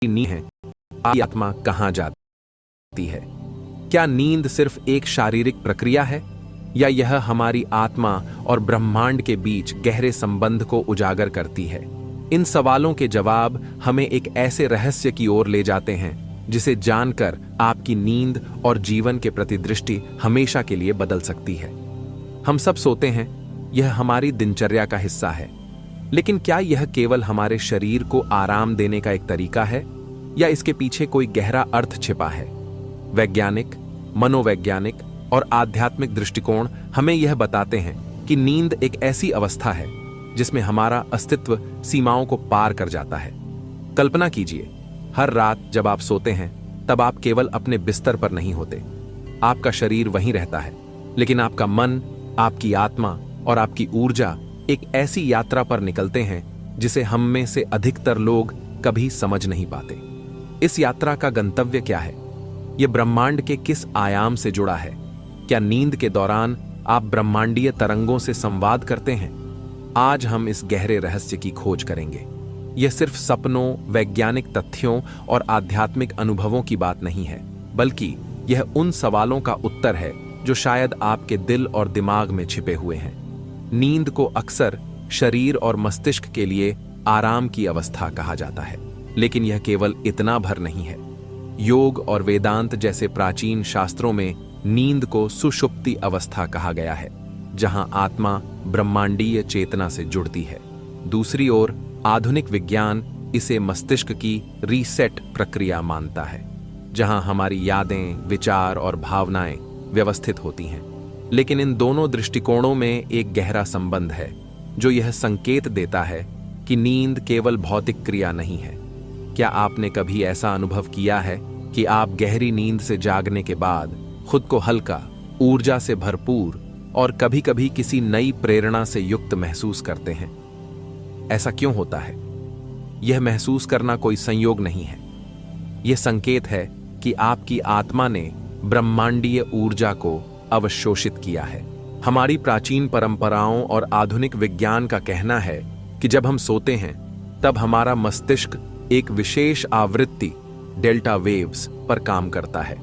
नींद है, आपकी आत्मा कहां जाती है? क्या नींद सिर्फ एक शारीरिक प्रक्रिया है, या यह हमारी आत्मा और ब्रह्मांड के बीच गहरे संबंध को उजागर करती है? इन सवालों के जवाब हमें एक ऐसे रहस्य की ओर ले जाते हैं जिसे जानकर आपकी नींद और जीवन के प्रति दृष्टि हमेशा के लिए बदल सकती है। हम सब सोते हैं, यह हमारी दिनचर्या का हिस्सा है, लेकिन क्या यह केवल हमारे शरीर को आराम देने का एक तरीका है, या इसके पीछे कोई गहरा अर्थ छिपा है? वैज्ञानिक, मनोवैज्ञानिक और आध्यात्मिक दृष्टिकोण हमें यह बताते हैं कि नींद एक ऐसी अवस्था है जिसमें हमारा अस्तित्व सीमाओं को पार कर जाता है। कल्पना कीजिए, हर रात जब आप सोते हैं तब आप केवल अपने बिस्तर पर नहीं होते। आपका शरीर वहीं रहता है, लेकिन आपका मन, आपकी आत्मा और आपकी ऊर्जा एक ऐसी यात्रा पर निकलते हैं जिसे हम में से अधिकतर लोग कभी समझ नहीं पाते। इस यात्रा का गंतव्य क्या है? यह ब्रह्मांड के किस आयाम से जुड़ा है? क्या नींद के दौरान आप ब्रह्मांडीय तरंगों से संवाद करते हैं? आज हम इस गहरे रहस्य की खोज करेंगे। यह सिर्फ सपनों, वैज्ञानिक तथ्यों और आध्यात्मिक अनुभवों की बात नहीं है, बल्कि यह उन सवालों का उत्तर है जो शायद आपके दिल और दिमाग में छिपे हुए हैं। नींद को अक्सर शरीर और मस्तिष्क के लिए आराम की अवस्था कहा जाता है, लेकिन यह केवल इतना भर नहीं है। योग और वेदांत जैसे प्राचीन शास्त्रों में नींद को सुषुप्ति अवस्था कहा गया है, जहां आत्मा ब्रह्मांडीय चेतना से जुड़ती है। दूसरी ओर आधुनिक विज्ञान इसे मस्तिष्क की रीसेट प्रक्रिया मानता है, जहां हमारी यादें, विचार और भावनाएं व्यवस्थित होती हैं। लेकिन इन दोनों दृष्टिकोणों में एक गहरा संबंध है जो यह संकेत देता है कि नींद केवल भौतिक क्रिया नहीं है। क्या आपने कभी ऐसा अनुभव किया है कि आप गहरी नींद से जागने के बाद खुद को हल्का, ऊर्जा से भरपूर और कभी-कभी किसी नई प्रेरणा से युक्त महसूस करते हैं? ऐसा क्यों होता है? यह महसूस करना कोई संयोग नहीं है। यह संकेत है कि आपकी आत्मा ने ब्रह्मांडीय ऊर्जा को अवशोषित किया है। हमारी प्राचीन परंपराओं और आधुनिक विज्ञान का कहना है कि जब हम सोते हैं तब हमारा मस्तिष्क एक विशेष आवृत्ति, डेल्टा वेव्स, पर काम करता है।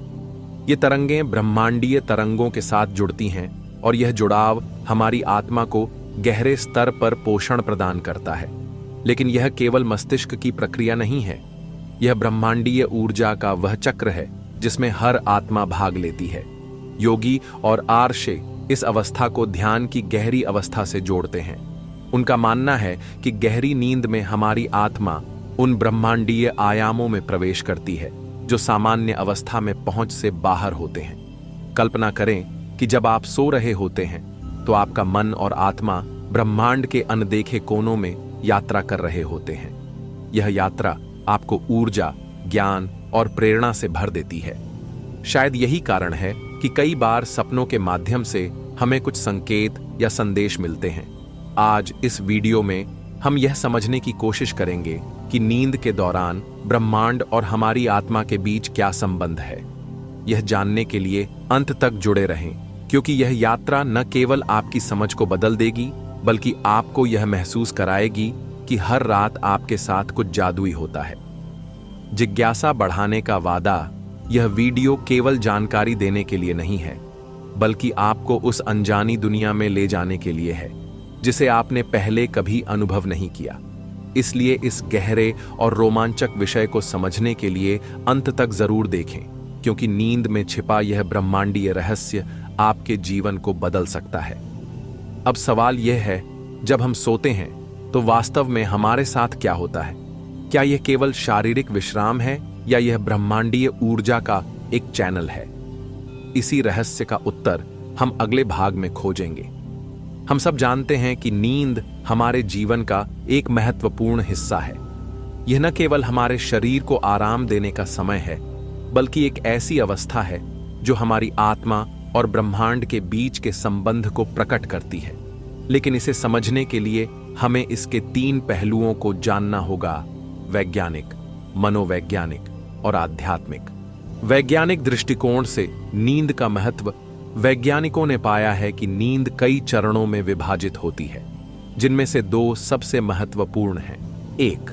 ये तरंगें ब्रह्मांडीय तरंगों के साथ जुड़ती हैं और यह जुड़ाव हमारी आत्मा को गहरे स्तर पर पोषण प्रदान करता है। लेकिन यह केवल मस्तिष्क की प्रक्रिया नहीं है, यह ब्रह्मांडीय ऊर्जा का वह चक्र है जिसमें हर आत्मा भाग लेती है। योगी और आर्षे इस अवस्था को ध्यान की गहरी अवस्था से जोड़ते हैं। उनका मानना है कि गहरी नींद में हमारी आत्मा उन ब्रह्मांडीय आयामों में प्रवेश करती है जो सामान्य अवस्था में पहुंच से बाहर होते हैं। कल्पना करें कि जब आप सो रहे होते हैं तो आपका मन और आत्मा ब्रह्मांड के अनदेखे कोनों में यात्रा कर रहे होते हैं। यह यात्रा आपको ऊर्जा, ज्ञान और प्रेरणा से भर देती है। शायद यही कारण है कि कई बार सपनों के माध्यम से हमें कुछ संकेत या संदेश मिलते हैं। आज इस वीडियो में हम यह समझने की कोशिश करेंगे कि नींद के दौरान ब्रह्मांड और हमारी आत्मा के बीच क्या संबंध है। यह जानने के लिए अंत तक जुड़े रहें, क्योंकि यह यात्रा न केवल आपकी समझ को बदल देगी, बल्कि आपको यह महसूस कराएगी कि हर रात आपके साथ कुछ जादुई होता है। जिज्ञासा बढ़ाने का वादा, यह वीडियो केवल जानकारी देने के लिए नहीं है, बल्कि आपको उस अनजानी दुनिया में ले जाने के लिए है जिसे आपने पहले कभी अनुभव नहीं किया। इसलिए इस गहरे और रोमांचक विषय को समझने के लिए अंत तक जरूर देखें, क्योंकि नींद में छिपा यह ब्रह्मांडीय रहस्य आपके जीवन को बदल सकता है। अब सवाल यह है, जब हम सोते हैं तो वास्तव में हमारे साथ क्या होता है? क्या यह केवल शारीरिक विश्राम है या यह ब्रह्मांडीय ऊर्जा का एक चैनल है? इसी रहस्य का उत्तर हम अगले भाग में खोजेंगे। हम सब जानते हैं कि नींद हमारे जीवन का एक महत्वपूर्ण हिस्सा है। यह न केवल हमारे शरीर को आराम देने का समय है, बल्कि एक ऐसी अवस्था है जो हमारी आत्मा और ब्रह्मांड के बीच के संबंध को प्रकट करती है। लेकिन इसे समझने के लिए हमें इसके 3 पहलुओं को जानना होगा: वैज्ञानिक, मनोवैज्ञानिक और आध्यात्मिक। वैज्ञानिक दृष्टिकोण से नींद का महत्व, वैज्ञानिकों ने पाया है कि नींद कई चरणों में विभाजित होती है, जिनमें से 2 सबसे महत्वपूर्ण हैं। 1,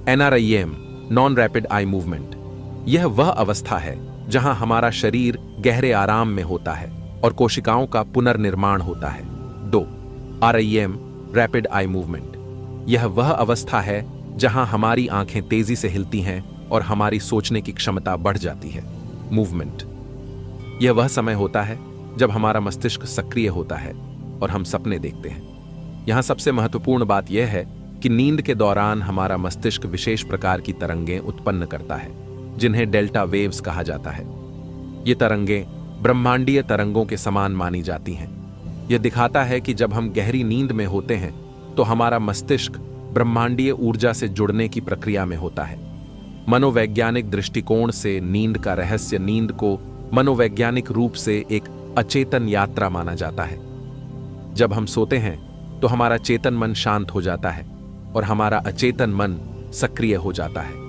NREM non rapid eye movement. यह वह अवस्था है जहां हमारा शरीर गहरे आराम में होता है और कोशिकाओं का पुनर्निर्माण होता है। 2. REM rapid eye movement. यह वह अवस्था है जहां हमारी आंखें तेजी से हिलती हैं और हमारी सोचने की क्षमता बढ़ जाती है। मूवमेंट। यह वह समय होता है जब हमारा मस्तिष्क सक्रिय होता है और हम सपने देखते हैं। यहां सबसे महत्वपूर्ण बात यह है कि नींद के दौरान हमारा मस्तिष्क विशेष प्रकार की तरंगें उत्पन्न करता है जिन्हें डेल्टा वेव्स कहा जाता है। ये तरंगें ब्रह्मांडीय तरंगों के समान मानी जाती हैं। यह दिखाता है कि जब हम गहरी नींद में होते हैं तो हमारा मस्तिष्क ब्रह्मांडीय ऊर्जा से जुड़ने की प्रक्रिया में होता है। मनोवैज्ञानिक दृष्टिकोण से नींद का रहस्य नींद को मनोवैज्ञानिक रूप से एक अचेतन यात्रा माना जाता है। जब हम सोते हैं तो हमारा चेतन मन शांत हो जाता है और हमारा अचेतन मन सक्रिय हो जाता है।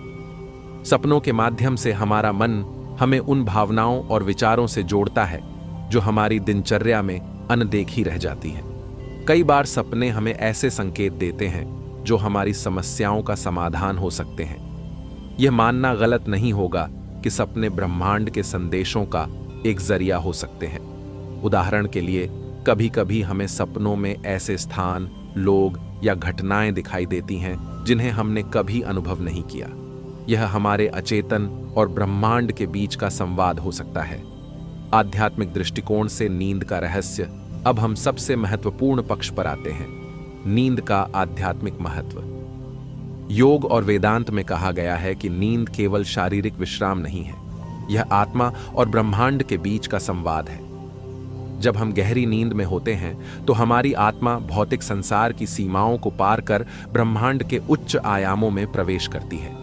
सपनों के माध्यम से हमारा मन हमें उन भावनाओं और विचारों से जोड़ता है जो हमारी दिनचर्या में अनदेखी रह जाती हैं। कई बार सपने हमें ऐसे संकेत देते हैं जो हमारी समस्याओं का समाधान हो सकते हैं। यह मानना गलत नहीं होगा कि सपने ब्रह्मांड के संदेशों का एक जरिया हो सकते हैं। उदाहरण के लिए, कभी कभी हमें सपनों में ऐसे स्थान, लोग या घटनाएं दिखाई देती हैं जिन्हें हमने कभी अनुभव नहीं किया। यह हमारे अचेतन और ब्रह्मांड के बीच का संवाद हो सकता है। आध्यात्मिक दृष्टिकोण से नींद का रहस्य। अब हम सबसे महत्वपूर्ण पक्ष पर आते हैं, नींद का आध्यात्मिक महत्व। योग और वेदांत में कहा गया है कि नींद केवल शारीरिक विश्राम नहीं है, यह आत्मा और ब्रह्मांड के बीच का संवाद है। जब हम गहरी नींद में होते हैं तो हमारी आत्मा भौतिक संसार की सीमाओं को पार कर ब्रह्मांड के उच्च आयामों में प्रवेश करती है।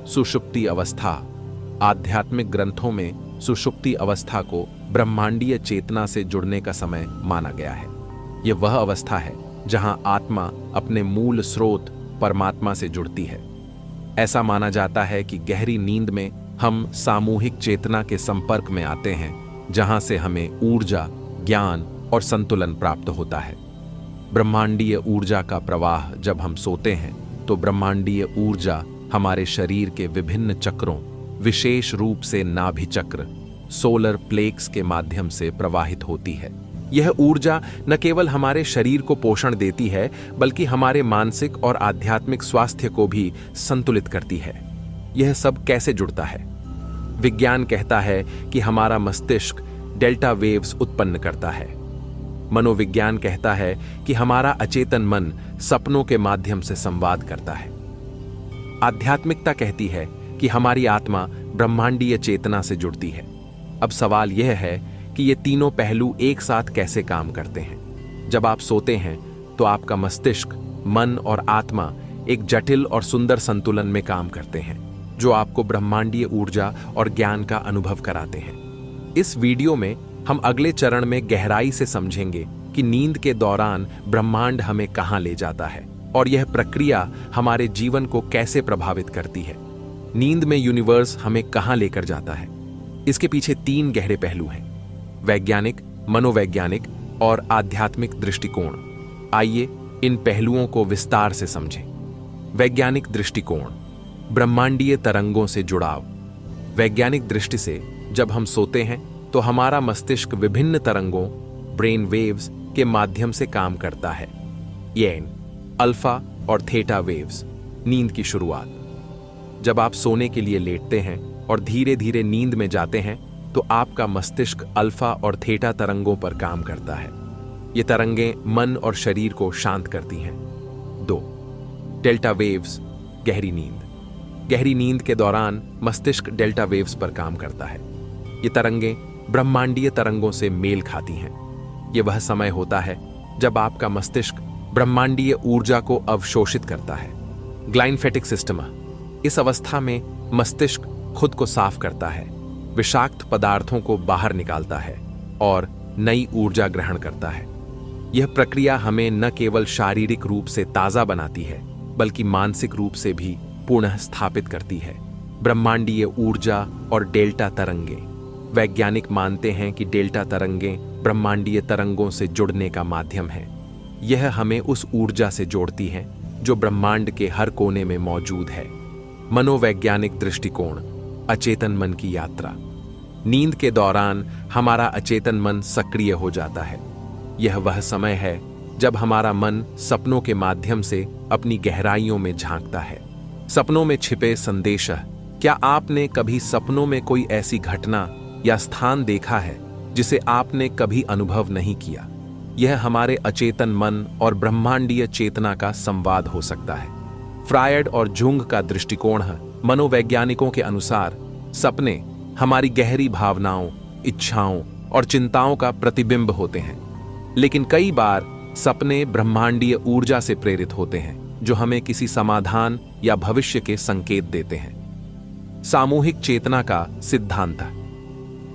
सुषुप्ति अवस्था। आध्यात्मिक ग्रंथों में सुषुप्ति अवस्था को ब्रह्मांडीय चेतना से जुड़ने का समय माना गया है। यह वह अवस्था है जहां आत्मा अपने मूल स्रोत परमात्मा से जुड़ती है। ऐसा माना जाता है कि गहरी नींद में हम सामूहिक चेतना के संपर्क में आते हैं जहां से हमें ऊर्जा, ज्ञान और संतुलन प्राप्त होता है। ब्रह्मांडीय ऊर्जा का प्रवाह। जब हम सोते हैं तो ब्रह्मांडीय ऊर्जा हमारे शरीर के विभिन्न चक्रों, विशेष रूप से नाभि चक्र, सोलर प्लेक्स के माध्यम से प्रवाहित होती है। यह ऊर्जा न केवल हमारे शरीर को पोषण देती है बल्कि हमारे मानसिक और आध्यात्मिक स्वास्थ्य को भी संतुलित करती है। यह सब कैसे जुड़ता है? विज्ञान कहता है कि हमारा मस्तिष्क डेल्टा वेव्स उत्पन्न करता है। मनोविज्ञान कहता है कि हमारा अचेतन मन सपनों के माध्यम से संवाद करता है। आध्यात्मिकता कहती है कि हमारी आत्मा ब्रह्मांडीय चेतना से जुड़ती है। अब सवाल यह है कि ये तीनों पहलू एक साथ कैसे काम करते हैं। जब आप सोते हैं तो आपका मस्तिष्क, मन और आत्मा एक जटिल और सुंदर संतुलन में काम करते हैं जो आपको ब्रह्मांडीय ऊर्जा और ज्ञान का अनुभव कराते हैं। इस वीडियो में हम अगले चरण में गहराई से समझेंगे कि नींद के दौरान ब्रह्मांड हमें कहां ले जाता है और यह प्रक्रिया हमारे जीवन को कैसे प्रभावित करती है। नींद में यूनिवर्स हमें कहां लेकर जाता है। इसके पीछे 3 गहरे पहलू हैं, वैज्ञानिक, मनोवैज्ञानिक और आध्यात्मिक दृष्टिकोण। आइए इन पहलुओं को विस्तार से समझें। वैज्ञानिक दृष्टिकोण। ब्रह्मांडीय तरंगों से जुड़ाव। वैज्ञानिक दृष्टि से जब हम सोते हैं तो हमारा मस्तिष्क विभिन्न तरंगों, ब्रेन वेव्स के माध्यम से काम करता है। येन, अल्फा और थीटा वेव्स। नींद की शुरुआत। जब आप सोने के लिए लेटते हैं और धीरे धीरे नींद में जाते हैं तो आपका मस्तिष्क अल्फा और थीटा तरंगों पर काम करता है। ये तरंगें मन और शरीर को शांत करती हैं। 2. डेल्टा वेव्स, गहरी नींद। गहरी नींद के दौरान मस्तिष्क डेल्टा वेव्स पर काम करता है। ये तरंगें ब्रह्मांडीय तरंगों से मेल खाती हैं। ये वह समय होता है जब आपका मस्तिष्क ब्रह्मांडीय ऊर्जा को अवशोषित करता है। ग्लाइम्फेटिक सिस्टम। इस अवस्था में मस्तिष्क खुद को साफ करता है, विषाक्त पदार्थों को बाहर निकालता है और नई ऊर्जा ग्रहण करता है। यह प्रक्रिया हमें न केवल शारीरिक रूप से ताजा बनाती है बल्कि मानसिक रूप से भी पुनः स्थापित करती है। ब्रह्मांडीय ऊर्जा और डेल्टा तरंगें। वैज्ञानिक मानते हैं कि डेल्टा तरंगें ब्रह्मांडीय तरंगों से जुड़ने का माध्यम है। यह हमें उस ऊर्जा से जोड़ती हैं जो ब्रह्मांड के हर कोने में मौजूद है। मनोवैज्ञानिक दृष्टिकोण, अचेतन मन की यात्रा। नींद के दौरान हमारा अचेतन मन सक्रिय हो जाता है। यह वह समय है जब हमारा मन सपनों के माध्यम से अपनी गहराइयों में झांकता है। सपनों में छिपे संदेश। क्या आपने कभी सपनों में कोई ऐसी घटना या स्थान देखा है जिसे आपने कभी अनुभव नहीं किया? यह हमारे अचेतन मन और ब्रह्मांडीय चेतना का संवाद हो सकता है। फ्रायड और जुंग का दृष्टिकोण है, मनोवैज्ञानिकों के अनुसार सपने हमारी गहरी भावनाओं, इच्छाओं और चिंताओं का प्रतिबिंब होते हैं। लेकिन कई बार सपने ब्रह्मांडीय ऊर्जा से प्रेरित होते हैं, जो हमें किसी समाधान या भविष्य के संकेत देते हैं। सामूहिक चेतना का सिद्धांत।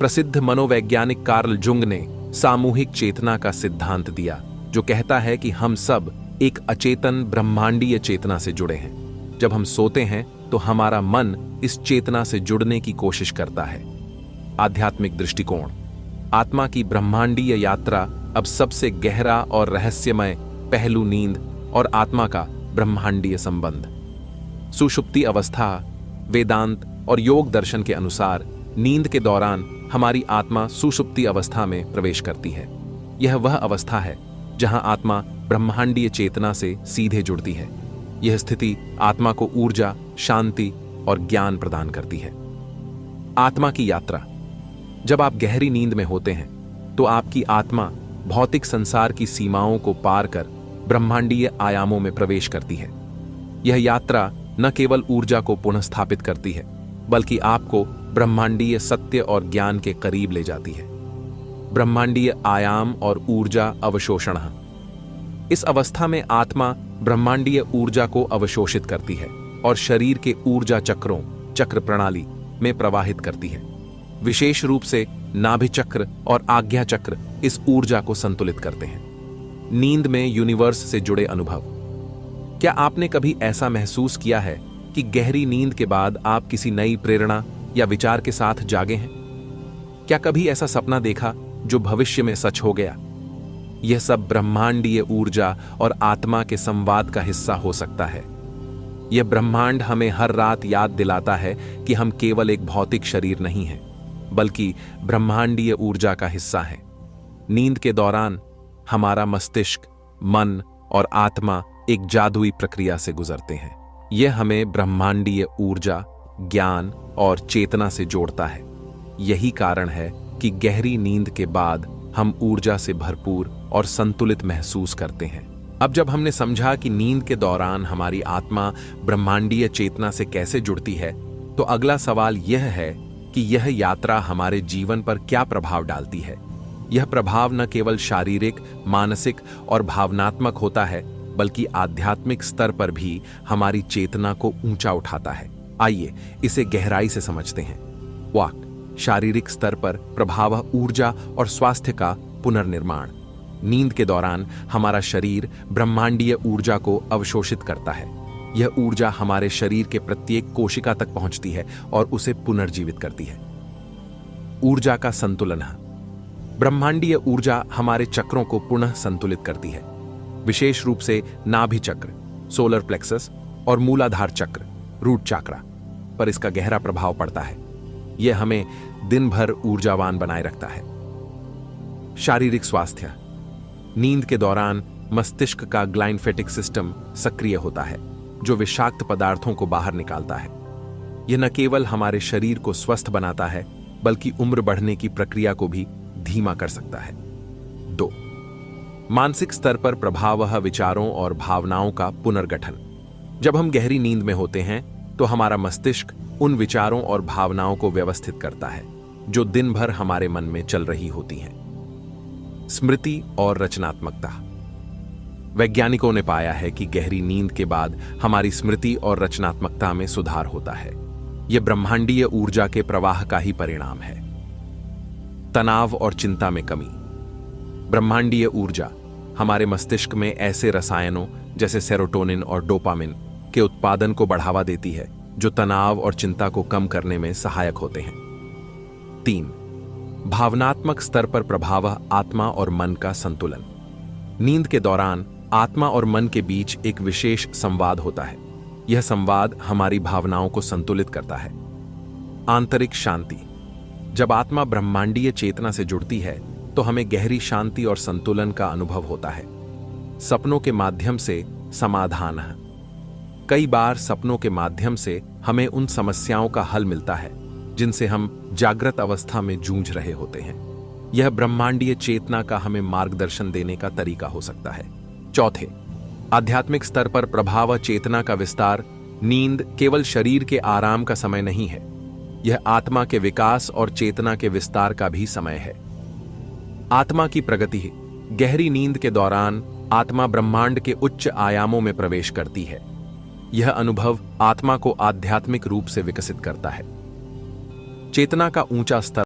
प्रसिद्ध मनोवैज्ञानिक कार्ल जुंग ने सामूहिक चेतना का सिद्धांत दिया, जो कहता है कि हम सब एक अचेतन ब्रह्मांडीय चेतना से जुड़े हैं। जब हम सोते हैं तो हमारा मन इस चेतना से जुड़ने की कोशिश करता है। आध्यात्मिक दृष्टिकोण। आत्मा की ब्रह्मांडीय यात्रा अब सबसे गहरा और रहस्यमय पहलू नींद और आत्मा का ब्रह्मांडीय संबंध। सुषुप्ति अवस्था। वेदांत और योग दर्शन के अनुसार नींद के दौरान हमारी आत्मा सुषुप्ति अवस्था में प्रवेश करती है। यह वह अवस्था है जहां आत्मा ब्रह्मांडीय चेतना से सीधे जुड़ती है। यह स्थिति आत्मा को ऊर्जा, शांति और ज्ञान प्रदान करती है। आत्मा की यात्रा। जब आप गहरी नींद में होते हैं तो आपकी आत्मा भौतिक संसार की सीमाओं को पार कर ब्रह्मांडीय आयामों में प्रवेश करती है। यह यात्रा न केवल ऊर्जा को पुनः स्थापित करती है, बल्कि आपको ब्रह्मांडीय सत्य और ज्ञान के करीब ले जाती है। ब्रह्मांडीय आयाम और ऊर्जा अवशोषण। इस अवस्था में आत्मा ब्रह्मांडीय ऊर्जा को अवशोषित करती है और शरीर के ऊर्जा चक्रों, चक्र प्रणाली में प्रवाहित करती है। विशेष रूप से नाभि चक्र और आज्ञा चक्र इस ऊर्जा को संतुलित करते हैं। नींद में यूनिवर्स से जुड़े अनुभव। क्या आपने कभी ऐसा महसूस किया है कि गहरी नींद के बाद आप किसी नई प्रेरणा या विचार के साथ जागे हैं? क्या कभी ऐसा सपना देखा जो भविष्य में सच हो गया? यह सब ब्रह्मांडीय ऊर्जा और आत्मा के संवाद का हिस्सा हो सकता है। यह ब्रह्मांड हमें हर रात याद दिलाता है कि हम केवल एक भौतिक शरीर नहीं हैं, बल्कि ब्रह्मांडीय ऊर्जा का हिस्सा हैं। नींद के दौरान हमारा मस्तिष्क, मन और आत्मा एक जादुई प्रक्रिया से गुजरते हैं। यह हमें ब्रह्मांडीय ऊर्जा, ज्ञान और चेतना से जोड़ता है। यही कारण है कि गहरी नींद के बाद हम ऊर्जा से भरपूर और संतुलित महसूस करते हैं। अब जब हमने समझा कि नींद के दौरान हमारी आत्मा ब्रह्मांडीय चेतना से कैसे जुड़ती है, तो अगला सवाल यह है कि यह यात्रा हमारे जीवन पर क्या प्रभाव डालती है। यह प्रभाव न केवल शारीरिक, मानसिक और भावनात्मक होता है, बल्कि आध्यात्मिक स्तर पर भी हमारी चेतना को ऊंचा उठाता है। आइए इसे गहराई से समझते हैं। वाक। शारीरिक स्तर पर प्रभाव ऊर्जा और स्वास्थ्य का पुनर्निर्माण। नींद के दौरान हमारा शरीर ब्रह्मांडीय ऊर्जा को अवशोषित करता है। यह ऊर्जा हमारे शरीर के प्रत्येक कोशिका तक पहुंचती है और उसे पुनर्जीवित करती है। ऊर्जा का संतुलन। ब्रह्मांडीय ऊर्जा हमारे चक्रों को पुनः संतुलित करती है, विशेष रूप से नाभि चक्र, सोलर प्लेक्सस और मूलाधार चक्र, रूट चक्रा पर इसका गहरा प्रभाव पड़ता है। यह हमें दिन भर ऊर्जावान बनाए रखता है। शारीरिक स्वास्थ्य। नींद के दौरान मस्तिष्क का ग्लाइम्फेटिक सिस्टम सक्रिय होता है, जो विषाक्त पदार्थों को बाहर निकालता है। यह न केवल हमारे शरीर को स्वस्थ बनाता है, बल्कि उम्र बढ़ने की प्रक्रिया को भी धीमा कर सकता है। 2. मानसिक स्तर पर प्रभाव। विचारों और भावनाओं का पुनर्गठन। जब हम गहरी नींद में होते हैं तो हमारा मस्तिष्क उन विचारों और भावनाओं को व्यवस्थित करता है जो दिन भर हमारे मन में चल रही होती हैं। स्मृति और रचनात्मकता। वैज्ञानिकों ने पाया है कि गहरी नींद के बाद हमारी स्मृति और रचनात्मकता में सुधार होता है। यह ब्रह्मांडीय ऊर्जा के प्रवाह का ही परिणाम है। तनाव और चिंता में कमी। ब्रह्मांडीय ऊर्जा हमारे मस्तिष्क में ऐसे रसायनों जैसे सेरोटोनिन और डोपामिन के उत्पादन को बढ़ावा देती है, जो तनाव और चिंता को कम करने में सहायक होते हैं। 3. भावनात्मक स्तर पर प्रभाव। आत्मा और मन का संतुलन। नींद के दौरान आत्मा और मन के बीच एक विशेष संवाद होता है। यह संवाद हमारी भावनाओं को संतुलित करता है। आंतरिक शांति। जब आत्मा ब्रह्मांडीय चेतना से जुड़ती है तो हमें गहरी शांति और संतुलन का अनुभव होता है। सपनों के माध्यम से समाधान। कई बार सपनों के माध्यम से हमें उन समस्याओं का हल मिलता है जिनसे हम जागृत अवस्था में जूझ रहे होते हैं। यह ब्रह्मांडीय चेतना का हमें मार्गदर्शन देने का तरीका हो सकता है। चौथे, आध्यात्मिक स्तर पर प्रभाव चेतना का विस्तार। नींद केवल शरीर के आराम का समय नहीं है, यह आत्मा के विकास और चेतना के विस्तार का भी समय है। आत्मा की प्रगति। गहरी नींद के दौरान आत्मा ब्रह्मांड के उच्च आयामों में प्रवेश करती है। यह अनुभव आत्मा को आध्यात्मिक रूप से विकसित करता है। चेतना का ऊंचा स्तर।